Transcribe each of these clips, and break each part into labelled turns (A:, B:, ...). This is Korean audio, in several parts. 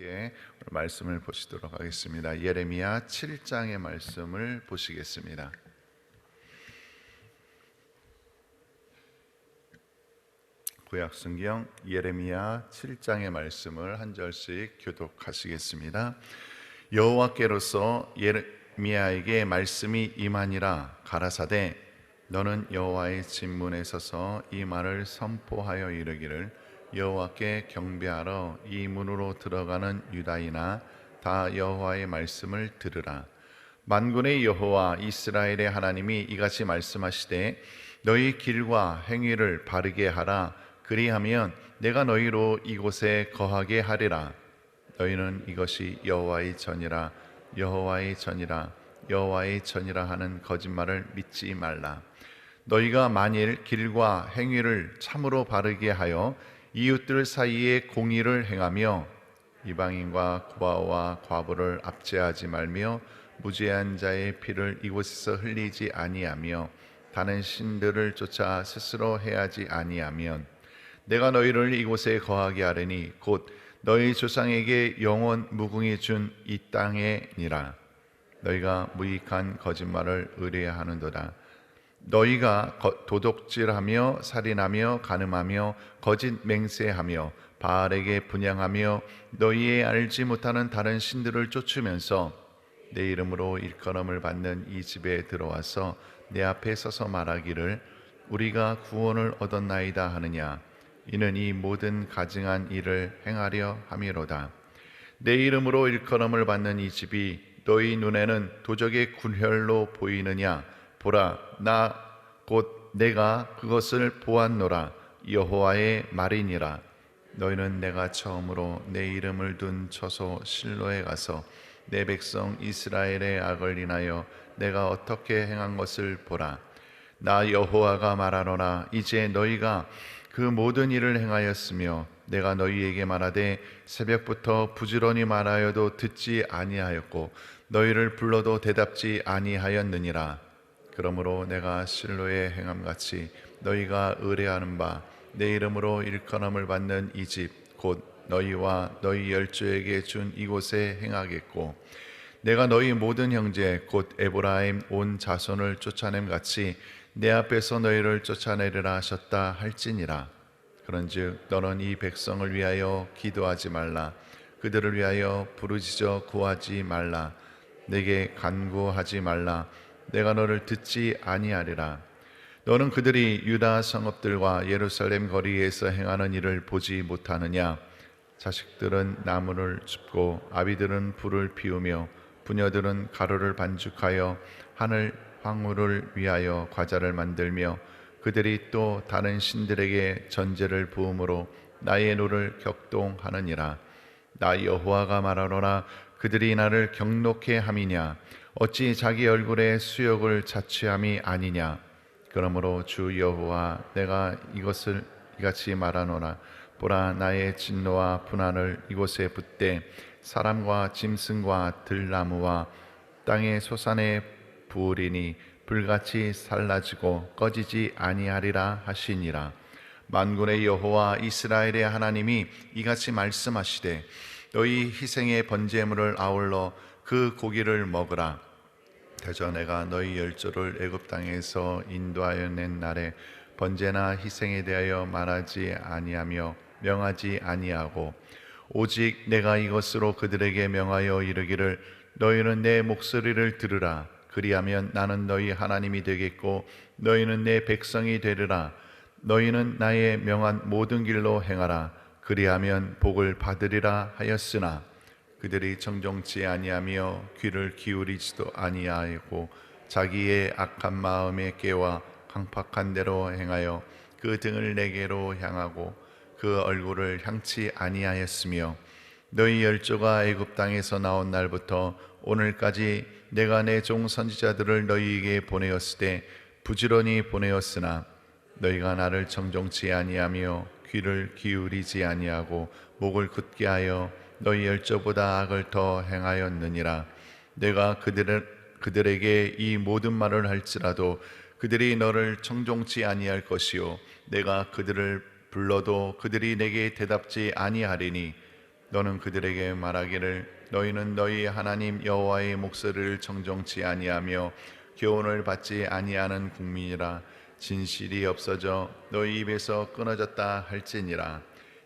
A: 함께 말씀을 보시도록 하겠습니다. 예레미야 7장의 말씀을 보시겠습니다. 구약성경 예레미야 7장의 말씀을 한 절씩 교독하시겠습니다. 여호와께로서 예레미야에게 말씀이 임하니라. 가라사대 너는 여호와의 진문에 서서 이 말을 선포하여 이르기를 여호와께 경배하러 이 문으로 들어가는 유다인아 다 여호와의 말씀을 들으라. 만군의 여호와 이스라엘의 하나님이 이같이 말씀하시되 너희 길과 행위를 바르게 하라. 그리하면 내가 너희로 이곳에 거하게 하리라. 너희는 이것이 여호와의 전이라 여호와의 전이라 여호와의 전이라 하는 거짓말을 믿지 말라. 너희가 만일 길과 행위를 참으로 바르게 하여 이웃들 사이에 공의를 행하며 이방인과 고아와 과부를 압제하지 말며 무죄한 자의 피를 이곳에서 흘리지 아니하며 다른 신들을 쫓아 스스로 해하지 아니하면 내가 너희를 이곳에 거하게 하리니 곧 너희 조상에게 영원 무궁히 준 이 땅에니라. 너희가 무익한 거짓말을 의뢰하는도다. 너희가 도둑질하며 살인하며 간음하며 거짓 맹세하며 바알에게 분향하며 너희의 알지 못하는 다른 신들을 쫓으면서 내 이름으로 일컬음을 받는 이 집에 들어와서 내 앞에 서서 말하기를 우리가 구원을 얻었나이다 하느냐. 이는 이 모든 가증한 일을 행하려 함이로다. 내 이름으로 일컬음을 받는 이 집이 너희 눈에는 도적의 군혈로 보이느냐. 보라, 나 곧 내가 그것을 보았노라. 여호와의 말이니라. 너희는 내가 처음으로 내 이름을 둔 처소 실로에 가서 내 백성 이스라엘의 악을 인하여 내가 어떻게 행한 것을 보라. 나 여호와가 말하노라. 이제 너희가 그 모든 일을 행하였으며 내가 너희에게 말하되 새벽부터 부지런히 말하여도 듣지 아니하였고 너희를 불러도 대답지 아니하였느니라. 그러므로 내가 실로의 행함같이 너희가 의뢰하는 바 내 이름으로 일컬음을 받는 이 집 곧 너희와 너희 열조에게 준 이곳에 행하겠고 내가 너희 모든 형제 곧 에브라임 온 자손을 쫓아냄 같이 내 앞에서 너희를 쫓아내리라 하셨다 할지니라. 그런즉 너는 이 백성을 위하여 기도하지 말라. 그들을 위하여 부르짖어 구하지 말라. 내게 간구하지 말라. 내가 너를 듣지 아니하리라. 너는 그들이 유다 성읍들과 예루살렘 거리에서 행하는 일을 보지 못하느냐. 자식들은 나무를 줍고 아비들은 불을 피우며 부녀들은 가루를 반죽하여 하늘 황후를 위하여 과자를 만들며 그들이 또 다른 신들에게 전제를 부음으로 나의 노를 격동하느니라. 나 여호와가 말하노라. 그들이 나를 경노케 함이냐. 어찌 자기 얼굴에 수욕을 자취함이 아니냐. 그러므로 주 여호와 내가 이것을 이같이 말하노라. 보라, 나의 진노와 분한을 이곳에 붓되 사람과 짐승과 들나무와 땅의 소산에 부으리니 불같이 살라지고 꺼지지 아니하리라 하시니라. 만군의 여호와 이스라엘의 하나님이 이같이 말씀하시되 너희 희생의 번제물을 아울러 그 고기를 먹으라. 대저 내가 너희 열조를 애굽 땅에서 인도하여 낸 날에 번제나 희생에 대하여 말하지 아니하며 명하지 아니하고 오직 내가 이것으로 그들에게 명하여 이르기를 너희는 내 목소리를 들으라. 그리하면 나는 너희 하나님이 되겠고 너희는 내 백성이 되리라. 너희는 나의 명한 모든 길로 행하라. 그리하면 복을 받으리라 하였으나 그들이 청종치 아니하며 귀를 기울이지도 아니하고 자기의 악한 마음에 깨와 강팍한 대로 행하여 그 등을 내게로 향하고 그 얼굴을 향치 아니하였으며 너희 열조가 애굽 땅에서 나온 날부터 오늘까지 내가 내 종 선지자들을 너희에게 보내었을 때 부지런히 보내었으나 너희가 나를 청종치 아니하며 귀를 기울이지 아니하고 목을 굳게 하여 너희 열조보다 악을 더 행하였느니라. 내가 그들에게 이 모든 말을 할지라도 그들이 너를 청종치 아니할 것이요 내가 그들을 불러도 그들이 내게 대답지 아니하리니 너는 그들에게 말하기를 너희는 너희 하나님 여호와의 목소리를 정정치 아니하며 교훈을 받지 아니하는 국민이라. 진실이 없어져 너희 입에서 끊어졌다 할지니라.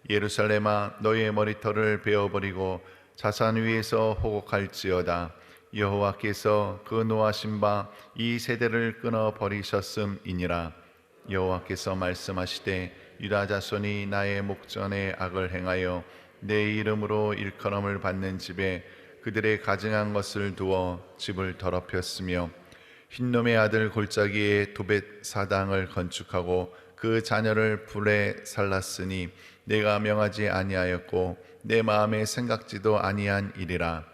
A: 예루살렘아 너희의 머리털을 베어버리고 자산 위에서 호곡할지어다. 여호와께서 그 노하신 바 이 세대를 끊어 버리셨음이니라. 여호와께서 말씀하시되 유다 자손이 나의 목전에 악을 행하여 내 이름으로 일컬음을 받는 집에 그들의 가증한 것을 두어 집을 더럽혔으며 흰놈의 아들 골짜기에 도벳 사당을 건축하고 그 자녀를 불에 살랐으니 내가 명하지 아니하였고 내 마음에 생각지도 아니한 일이라.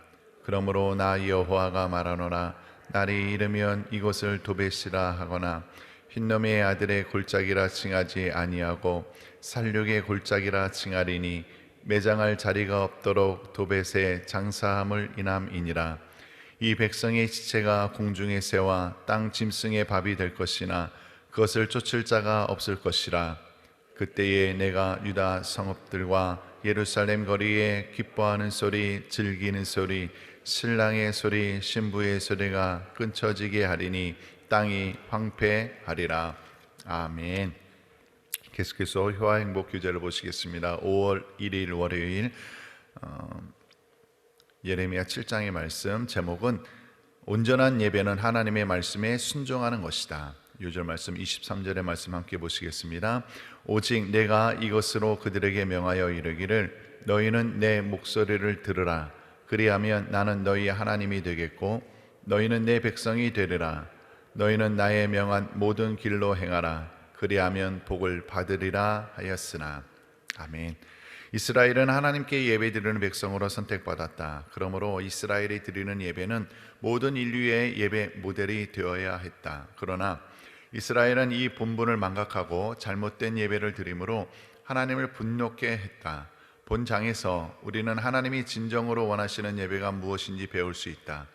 A: 그러므로 나 여호와가 말하노라. 날이 이르면 이곳을 도벳이라 하거나 흰놈의 아들의 골짜기라 칭하지 아니하고 살육의 골짜기라 칭하리니 매장할 자리가 없도록 도벳에 장사함을 인함이니라. 이 백성의 지체가 공중의 새와 땅 짐승의 밥이 될 것이나 그것을 쫓을 자가 없을 것이라. 그때에 내가 유다 성읍들과 예루살렘 거리에 기뻐하는 소리, 즐기는 소리, 신랑의 소리, 신부의 소리가 끊쳐지게 하리니 땅이 황폐하리라. 아멘. 계속해서 효와 행복 교재를 보시겠습니다. 5월 1일 월요일 예레미야 7장의 말씀, 제목은 온전한 예배는 하나님의 말씀에 순종하는 것이다. 요절 말씀 23절의 말씀 함께 보시겠습니다. 오직 내가 이것으로 그들에게 명하여 이르기를 너희는 내 목소리를 들으라. 그리하면 나는 너희 하나님이 되겠고 너희는 내 백성이 되리라. 너희는 나의 명한 모든 길로 행하라. 그리하면 복을 받으리라 하였으나. 아멘. 이스라엘은 하나님께 예배드리는 백성으로 선택받았다. 그러므로 이스라엘이 드리는 예배는 모든 인류의 예배 모델이 되어야 했다. 그러나 이스라엘은 이 본분을 망각하고 잘못된 예배를 드림으로 하나님을 분노케 했다. 본장에서 우리는 하나님이 진정으로 원하시는 예배가 무엇인지 배울 수 있다.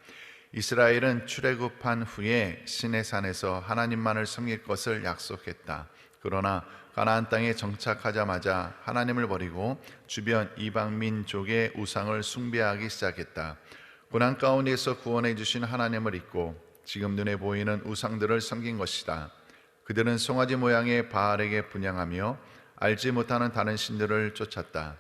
A: 이스라엘은 출애굽한 후에 시내산에서 하나님만을 섬길 것을 약속했다. 그러나 가나안 땅에 정착하자마자 하나님을 버리고 주변 이방 민족의 우상을 숭배하기 시작했다. 고난 가운데서 구원해 주신 하나님을 잊고 지금 눈에 보이는 우상들을 섬긴 것이다. 그들은 송아지 모양의 바알에게 분향하며 알지 못하는 다른 신들을 쫓았다.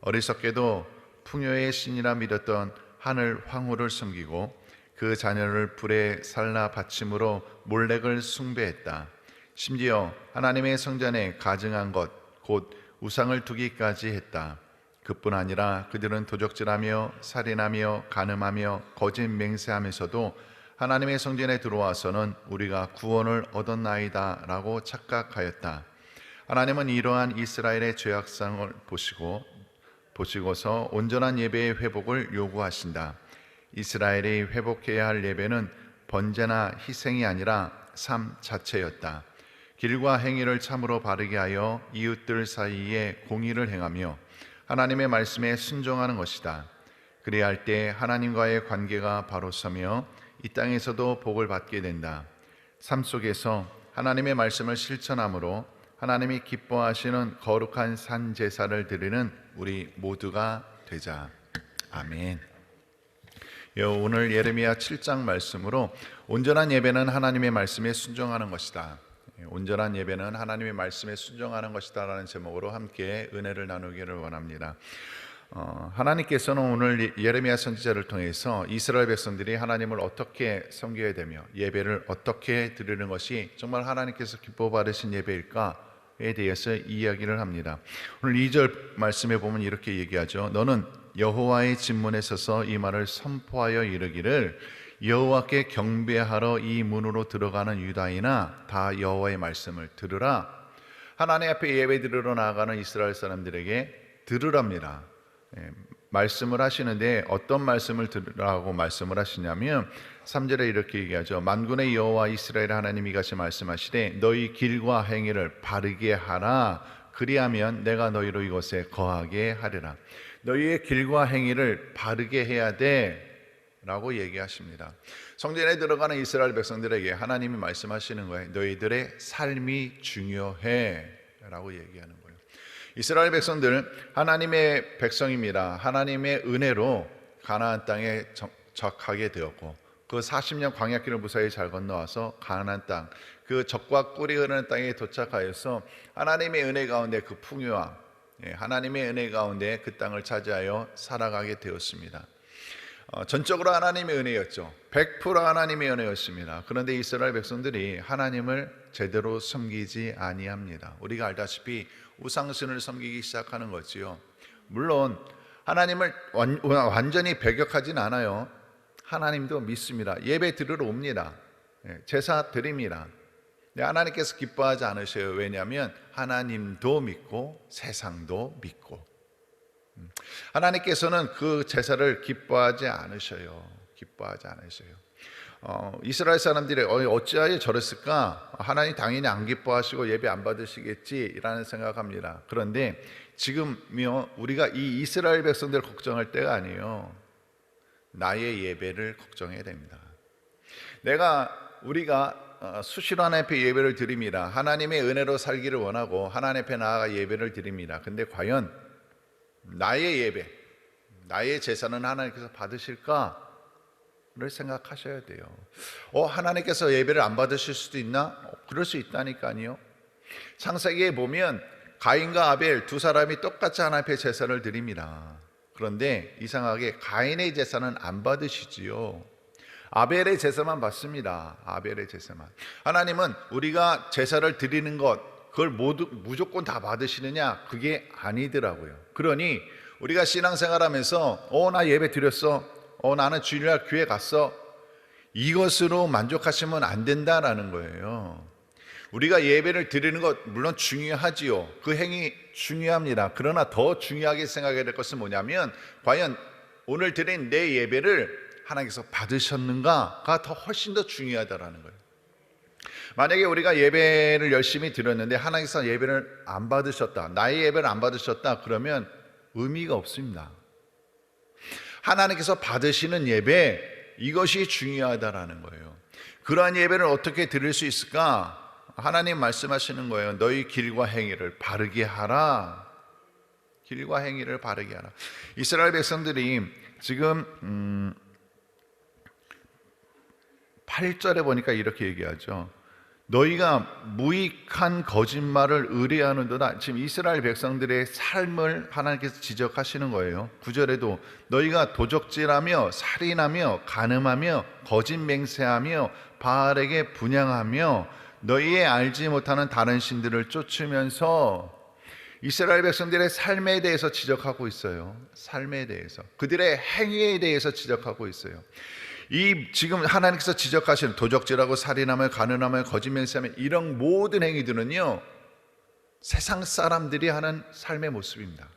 A: 어리석게도 풍요의 신이라 믿었던 하늘 황후를 섬기고 그 자녀를 불에 살라 바침으로 몰렉을 숭배했다. 심지어 하나님의 성전에 가증한 것, 곧 우상을 두기까지 했다. 그뿐 아니라 그들은 도적질하며 살인하며 간음하며 거짓 맹세하면서도 하나님의 성전에 들어와서는 우리가 구원을 얻었나이다 라고 착각하였다. 하나님은 이러한 이스라엘의 죄악상을 보시고서 온전한 예배의 회복을 요구하신다. 이스라엘이 회복해야 할 예배는 번제나 희생이 아니라 삶 자체였다. 길과 행위를 참으로 바르게 하여 이웃들 사이에 공의를 행하며 하나님의 말씀에 순종하는 것이다. 그래야 할 때 하나님과의 관계가 바로 서며 이 땅에서도 복을 받게 된다. 삶 속에서 하나님의 말씀을 실천함으로 하나님이 기뻐하시는 거룩한 산 제사를 드리는 우리 모두가 되자. 아멘. 오늘 예레미야 7장 말씀으로 온전한 예배는 하나님의 말씀에 순종하는 것이다. 온전한 예배는 하나님의 말씀에 순종하는 것이다 라는 제목으로 함께 은혜를 나누기를 원합니다. 하나님께서는 오늘 예레미야 선지자를 통해서 이스라엘 백성들이 하나님을 어떻게 섬겨야 되며 예배를 어떻게 드리는 것이 정말 하나님께서 기뻐 받으신 예배일까에 대해서 이야기를 합니다. 오늘 2절 말씀에 보면 이렇게 얘기하죠. 너는 여호와의 진문에 서서 이 말을 선포하여 이르기를 여호와께 경배하러 이 문으로 들어가는 유다인아 다 여호와의 말씀을 들으라. 하나님 앞에 예배 드리러 나아가는 이스라엘 사람들에게 들으랍니다. 말씀을 하시는데 어떤 말씀을 들으라고 말씀을 하시냐면 3절에 이렇게 얘기하죠. 만군의 여호와 이스라엘 하나님이 같이 말씀하시되 너희 길과 행위를 바르게 하라. 그리하면 내가 너희로 이곳에 거하게 하리라. 너희의 길과 행위를 바르게 해야 돼 라고 얘기하십니다. 성전에 들어가는 이스라엘 백성들에게 하나님이 말씀하시는 거예요. 너희들의 삶이 중요해 라고 얘기하는 거예요. 이스라엘 백성들 하나님의 백성입니다. 하나님의 은혜로 가나안 땅에 적하게 되었고 그 40년 광야길을 무사히 잘 건너와서 가나안 땅, 그 젖과 꿀이 흐르는 땅에 도착하여서 하나님의 은혜 가운데 그 풍요와 하나님의 은혜 가운데 그 땅을 차지하여 살아가게 되었습니다. 전적으로 하나님의 은혜였죠. 100% 하나님의 은혜였습니다. 그런데 이스라엘 백성들이 하나님을 제대로 섬기지 아니합니다. 우리가 알다시피 우상신을 섬기기 시작하는 거지요. 물론 하나님을 완전히 배격하진 않아요. 하나님도 믿습니다. 예배 드리러 옵니다. 제사 드립니다. 하나님께서 기뻐하지 않으셔요. 왜냐하면 하나님도 믿고 세상도 믿고 하나님께서는 그 제사를 기뻐하지 않으셔요. 기뻐하지 않으셔요. 이스라엘 사람들이 어찌하여 저랬을까? 하나님 당연히 안 기뻐하시고 예배 안 받으시겠지라는 생각합니다. 그런데 지금요 우리가 이 이스라엘 백성들 걱정할 때가 아니에요. 나의 예배를 걱정해야 됩니다. 우리가 수시로 하나님 앞에 예배를 드립니다. 하나님의 은혜로 살기를 원하고 하나님 앞에 나아가 예배를 드립니다. 근데 과연 나의 예배, 나의 제사는 하나님께서 받으실까를 생각하셔야 돼요. 하나님께서 예배를 안 받으실 수도 있나? 그럴 수 있다니까요. 창세기에 보면 가인과 아벨 두 사람이 똑같이 하나님 앞에 제사를 드립니다. 그런데 이상하게 가인의 제사는 안 받으시지요. 아벨의 제사만 받습니다. 아벨의 제사만. 하나님은 우리가 제사를 드리는 것 그걸 무조건 다 받으시느냐? 그게 아니더라고요. 그러니 우리가 신앙생활하면서 나 예배 드렸어. 나는 주일날 교회 갔어. 이것으로 만족하시면 안 된다라는 거예요. 우리가 예배를 드리는 것 물론 중요하지요. 그 행위 중요합니다. 그러나 더 중요하게 생각해야 될 것은 뭐냐면 과연 오늘 드린 내 예배를 하나님께서 받으셨는가가 훨씬 더 중요하다라는 거예요. 만약에 우리가 예배를 열심히 드렸는데 하나님께서 예배를 안 받으셨다, 나의 예배를 안 받으셨다, 그러면 의미가 없습니다. 하나님께서 받으시는 예배, 이것이 중요하다라는 거예요. 그러한 예배를 어떻게 드릴 수 있을까? 하나님 말씀하시는 거예요. 너희 길과 행위를 바르게 하라. 길과 행위를 바르게 하라. 이스라엘 백성들이 지금 8절에 보니까 이렇게 얘기하죠. 너희가 무익한 거짓말을 의뢰하는도다. 지금 이스라엘 백성들의 삶을 하나님께서 지적하시는 거예요. 9절에도 너희가 도적질하며 살인하며 간음하며 거짓 맹세하며 바알에게 분향하며 너희의 알지 못하는 다른 신들을 쫓으면서 이스라엘 백성들의 삶에 대해서 지적하고 있어요. 삶에 대해서, 그들의 행위에 대해서 지적하고 있어요. 지금 하나님께서 지적하시는 도적질하고 살인하며 간음하며 거짓 맹세하며 이런 모든 행위들은요 세상 사람들이 하는 삶의 모습입니다.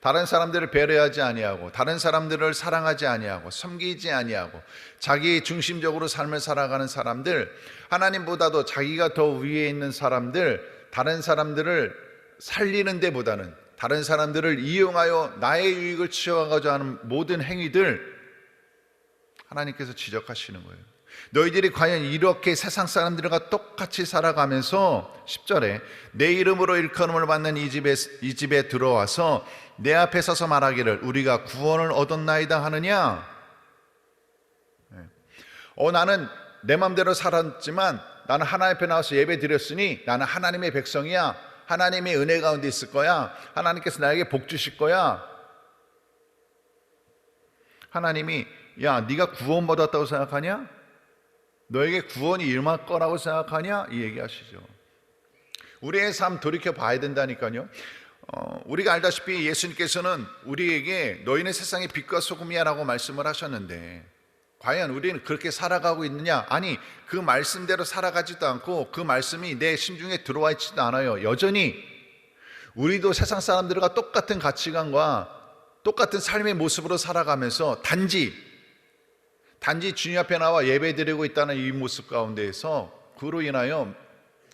A: 다른 사람들을 배려하지 아니하고 다른 사람들을 사랑하지 아니하고 섬기지 아니하고 자기 중심적으로 삶을 살아가는 사람들, 하나님보다도 자기가 더 위에 있는 사람들, 다른 사람들을 살리는 데보다는 다른 사람들을 이용하여 나의 유익을 취하고자 하는 모든 행위들 하나님께서 지적하시는 거예요. 너희들이 과연 이렇게 세상 사람들과 똑같이 살아가면서 10절에 내 이름으로 일컬음을 받는 이 집에 들어와서 내 앞에 서서 말하기를 우리가 구원을 얻었나이다 하느냐? 나는 내 맘대로 살았지만 나는 하나님 앞에 나와서 예배 드렸으니 나는 하나님의 백성이야. 하나님의 은혜 가운데 있을 거야. 하나님께서 나에게 복 주실 거야. 하나님이 야, 네가 구원받았다고 생각하냐? 너에게 구원이 임할 거라고 생각하냐? 이 얘기하시죠. 우리의 삶 돌이켜 봐야 된다니까요. 우리가 알다시피 예수님께서는 우리에게 너희는 세상의 빛과 소금이야 라고 말씀을 하셨는데 과연 우리는 그렇게 살아가고 있느냐? 아니, 그 말씀대로 살아가지도 않고 그 말씀이 내 심중에 들어와 있지도 않아요. 여전히 우리도 세상 사람들과 똑같은 가치관과 똑같은 삶의 모습으로 살아가면서 단지 주님 앞에 나와 예배드리고 있다는 이 모습 가운데에서 그로 인하여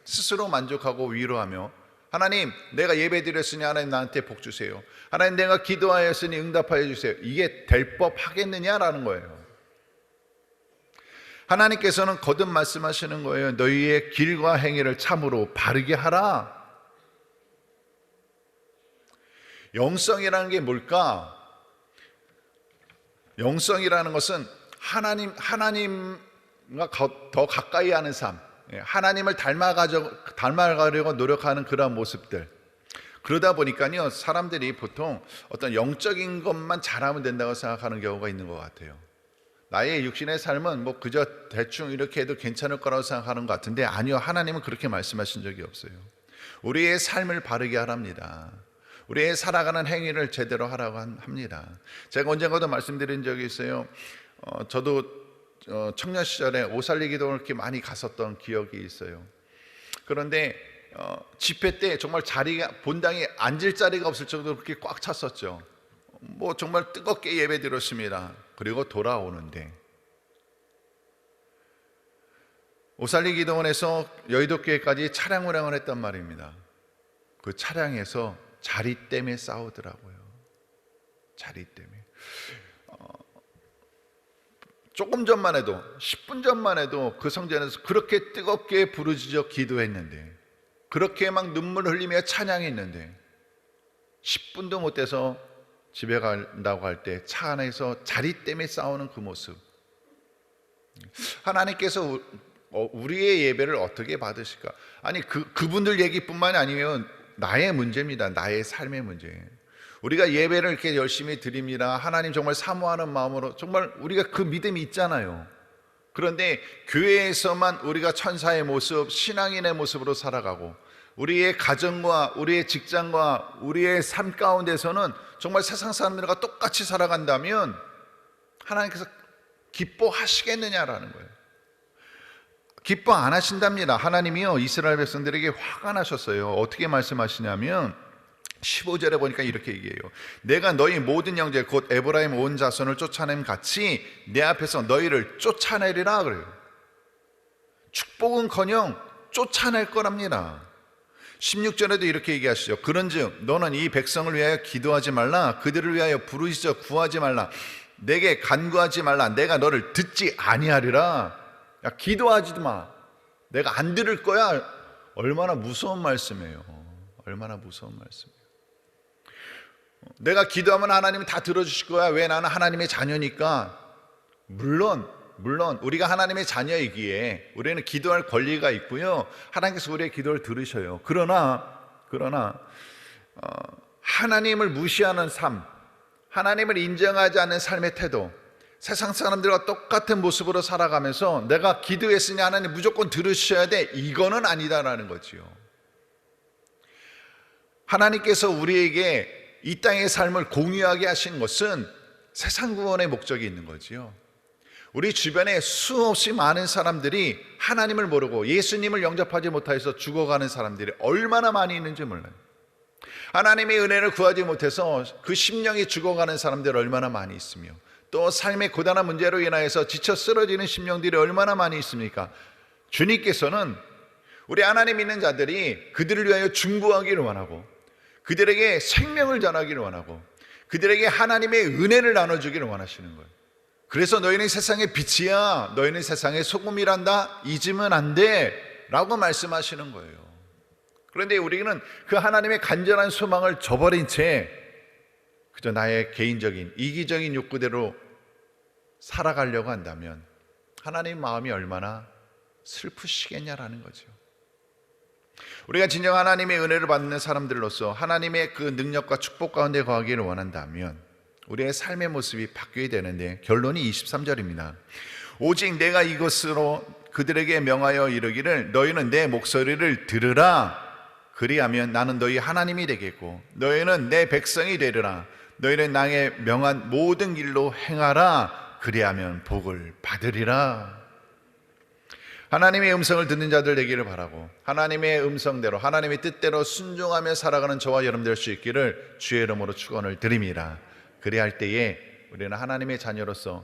A: 스스로 만족하고 위로하며 하나님, 내가 예배드렸으니 하나님 나한테 복 주세요. 하나님, 내가 기도하였으니 응답하여 주세요. 이게 될 법하겠느냐라는 거예요. 하나님께서는 거듭 말씀하시는 거예요. 너희의 길과 행위를 참으로 바르게 하라. 영성이라는 게 뭘까? 영성이라는 것은 하나님과 더 가까이 하는 삶, 하나님을 닮아가려고 노력하는 그러한 모습들. 그러다 보니까요, 사람들이 보통 어떤 영적인 것만 잘하면 된다고 생각하는 경우가 있는 것 같아요. 나의 육신의 삶은 뭐 그저 대충 이렇게 해도 괜찮을 거라고 생각하는 것 같은데, 아니요, 하나님은 그렇게 말씀하신 적이 없어요. 우리의 삶을 바르게 하랍니다. 우리의 살아가는 행위를 제대로 하라고 합니다. 제가 언젠가도 말씀드린 적이 있어요. 저도 청년 시절에 오살리 기도를 이렇게 많이 갔었던 기억이 있어요. 그런데 집회 때 정말 본당에 앉을 자리가 없을 정도로 그렇게 꽉 찼었죠. 뭐 정말 뜨겁게 예배 드렸습니다. 그리고 돌아오는데 오살리 기도원에서 여의도교회까지 차량 운행을 했단 말입니다. 그 차량에서 자리 때문에 싸우더라고요. 자리 때문에. 조금 전만 해도, 10분 전만 해도 그 성전에서 그렇게 뜨겁게 부르짖어 기도했는데, 그렇게 막 눈물 흘리며 찬양했는데 10분도 못 돼서 집에 간다고 할 때 차 안에서 자리 때문에 싸우는 그 모습. 하나님께서 우리의 예배를 어떻게 받으실까? 아니 그분들 얘기뿐만이 아니면 나의 문제입니다. 나의 삶의 문제예요. 우리가 예배를 이렇게 열심히 드립니다. 하나님 정말 사모하는 마음으로 정말 우리가 그 믿음이 있잖아요. 그런데 교회에서만 우리가 천사의 모습, 신앙인의 모습으로 살아가고, 우리의 가정과 우리의 직장과 우리의 삶 가운데서는 정말 세상 사람들과 똑같이 살아간다면 하나님께서 기뻐하시겠느냐라는 거예요. 기뻐 안 하신답니다. 하나님이요, 이스라엘 백성들에게 화가 나셨어요. 어떻게 말씀하시냐면 15절에 보니까 이렇게 얘기해요. 내가 너희 모든 형제 곧 에브라임 온 자손을 쫓아냄 같이 내 앞에서 너희를 쫓아내리라 그래요. 축복은커녕 쫓아낼 거랍니다. 16절에도 이렇게 얘기하시죠. 그런즉 너는 이 백성을 위하여 기도하지 말라. 그들을 위하여 부르짖어 구하지 말라. 내게 간구하지 말라. 내가 너를 듣지 아니하리라. 야, 기도하지도 마. 내가 안 들을 거야. 얼마나 무서운 말씀이에요. 얼마나 무서운 말씀이에요. 내가 기도하면 하나님이 다 들어주실 거야. 왜? 나는 하나님의 자녀니까. 물론 우리가 하나님의 자녀이기에 우리는 기도할 권리가 있고요, 하나님께서 우리의 기도를 들으셔요. 그러나 하나님을 무시하는 삶, 하나님을 인정하지 않는 삶의 태도, 세상 사람들과 똑같은 모습으로 살아가면서 내가 기도했으니 하나님 무조건 들으셔야 돼, 이거는 아니다라는 거지요. 하나님께서 우리에게 이 땅의 삶을 공유하게 하신 것은 세상 구원의 목적이 있는 거지요. 우리 주변에 수없이 많은 사람들이 하나님을 모르고 예수님을 영접하지 못해서 죽어가는 사람들이 얼마나 많이 있는지 몰라요. 하나님의 은혜를 구하지 못해서 그 심령이 죽어가는 사람들이 얼마나 많이 있으며, 또 삶의 고단한 문제로 인하여서 지쳐 쓰러지는 심령들이 얼마나 많이 있습니까? 주님께서는 우리 하나님 믿는 자들이 그들을 위하여 중보하기를 원하고, 그들에게 생명을 전하기를 원하고, 그들에게 하나님의 은혜를 나눠주기를 원하시는 거예요. 그래서 너희는 세상의 빛이야, 너희는 세상의 소금이란다, 잊으면 안 돼 라고 말씀하시는 거예요. 그런데 우리는 그 하나님의 간절한 소망을 저버린 채 그저 나의 개인적인 이기적인 욕구대로 살아가려고 한다면 하나님 마음이 얼마나 슬프시겠냐라는 거죠. 우리가 진정 하나님의 은혜를 받는 사람들로서 하나님의 그 능력과 축복 가운데 거하기를 원한다면 우리의 삶의 모습이 바뀌어야 되는데, 결론이 23절입니다. 오직 내가 이것으로 그들에게 명하여 이르기를 너희는 내 목소리를 들으라. 그리하면 나는 너희 하나님이 되겠고 너희는 내 백성이 되리라. 너희는 나의 명한 모든 길로 행하라. 그리하면 복을 받으리라. 하나님의 음성을 듣는 자들 되기를 바라고, 하나님의 음성대로 하나님의 뜻대로 순종하며 살아가는 저와 여러분 될 수 있기를 주의 이름으로 축원을 드립니다. 그리할 때에 우리는 하나님의 자녀로서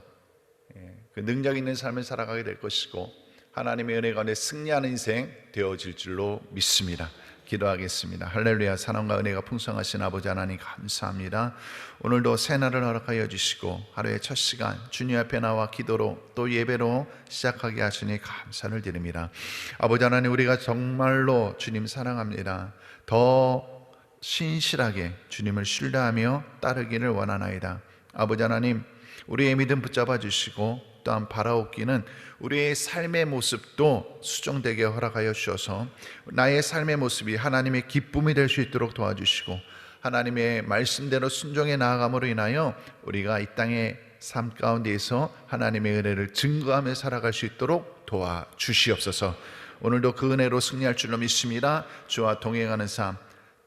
A: 그 능력 있는 삶을 살아가게 될 것이고, 하나님의 은혜 가운데 승리하는 인생 되어질 줄로 믿습니다. 기도하겠습니다. 할렐루야. 사랑과 은혜가 풍성하신 아버지 하나님 감사합니다. 오늘도 새날을 허락하여 주시고 하루의 첫 시간 주님 앞에 나와 기도로 또 예배로 시작하게 하시니 감사를 드립니다. 아버지 하나님, 우리가 정말로 주님 사랑합니다. 더 신실하게 주님을 신뢰하며 따르기를 원하나이다. 아버지 하나님, 우리의 믿음 붙잡아 주시고 또한 바라옵기는 우리의 삶의 모습도 수정되게 허락하여 주셔서 나의 삶의 모습이 하나님의 기쁨이 될 수 있도록 도와주시고 하나님의 말씀대로 순종해 나아감으로 인하여 우리가 이 땅의 삶 가운데에서 하나님의 은혜를 증거하며 살아갈 수 있도록 도와주시옵소서. 오늘도 그 은혜로 승리할 줄로 믿습니다. 주와 동행하는 삶,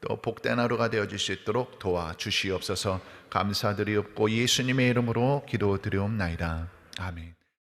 A: 또 복된 하루가 되어질 수 있도록 도와주시옵소서. 감사드리옵고 예수님의 이름으로 기도드리옵나이다. 아멘.